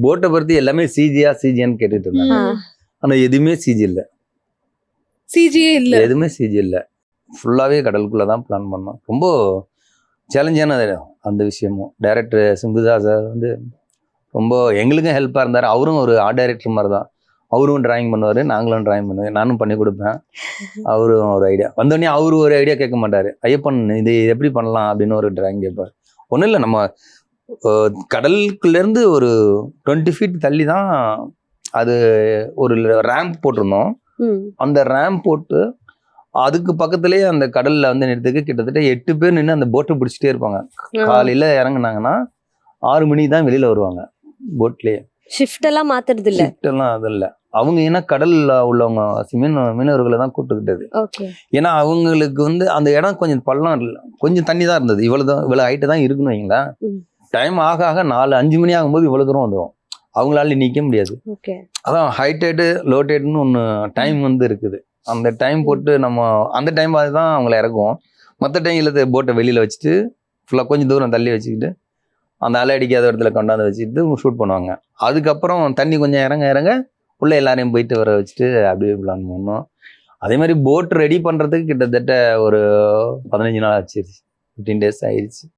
போட்டை பொறுத்து எல்லாமே சிஜியான்னு கேட்டுட்டு இருந்தாங்க. ஆனா எதுவுமே சிஜி இல்ல, சிஜியே இல்ல. எதுவுமே சிஜி இல்ல. ஃபுல்லாவே கடலுக்குள்ளதான் பிளான் பண்ணோம். ரொம்ப சேலஞ்சான அந்த விஷயமும். டைரக்டர் சிம்புதா சார் வந்து ரொம்ப எங்களுக்கும் ஹெல்ப்பா இருந்தாரு. அவரும் ஒரு ஆர்ட் டைரக்டர் மாதிரி தான். அவரும் டிராயிங் பண்ணுவாரு, நாங்களும் டிராயிங் பண்ணுவேன், நானும் பண்ணி கொடுப்பேன். அவரும் ஒரு ஐடியா வந்தோடனே அவரு ஒரு ஐடியா கேட்க மாட்டாரு. ஐயப்பன் இது எப்படி பண்ணலாம் அப்படின்னு ஒரு டிராயிங் கேட்பாரு. ஒன்றும் இல்லை, நம்ம கடலுக்குள்ள இருந்து ஒரு 20 feet தள்ளி தான் அது ஒரு ரேம்ப் போட்டிருந்தோம். அந்த ரேம்ப் போட்டு அதுக்கு பக்கத்துலயே அந்த கடல்ல வந்து நிறுத்துக்கு கிட்டத்தட்ட 8 பேர் நின்று அந்த போட்டை பிடிச்சிட்டே இருப்பாங்க. காலையில இறங்குனாங்கன்னா 6 மணிக்கு தான் வெளியில வருவாங்க போட்லயே. ஷிஃப்ட் எல்லாம் மாத்துறது இல்ல, ஷிஃப்ட் எல்லாம் அது இல்ல. அவங்க ஏன்னா கடல்ல உள்ளவங்க மீனவர்களை தான் கூட்டுக்கிட்டது. ஏன்னா அவங்களுக்கு வந்து அந்த இடம் கொஞ்சம் பள்ளம் இல்லை, கொஞ்சம் தண்ணி தான் இருந்தது. இவ்வளவு ஹைட்டு தான் இருக்குன்னு வைங்களேன். டைம் ஆக 4-5 மணி ஆகும்போது இவ்வளவு தூரம் வந்துடும், அவங்களால நிக்க முடியாது. அதான் ஹை டைடு லோ டைடுன்னு ஒன்று டைம் வந்து இருக்குது. அந்த டைம் போட்டு நம்ம அந்த டைம் தான் அவங்கள இறக்குவோம். மற்ற டைம் இல்லை, போட்டை வெளியில வச்சுட்டு ஃபுல்லாக கொஞ்சம் தூரம் தள்ளி வச்சுக்கிட்டு அந்த அலை அடிக்காத இடத்துல கொண்டாந்து வச்சுட்டு ஷூட் பண்ணுவாங்க. அதுக்கப்புறம் தண்ணி கொஞ்சம் இறங்க உள்ள எல்லாரையும் போயிட்டு வர வச்சுட்டு அப்படியே பிளான் பண்ணோம். அதே மாதிரி போட் ரெடி பண்றதுக்கு கிட்டத்தட்ட ஒரு 15 நாள் ஆச்சு, 15 days ஆயிடுச்சு.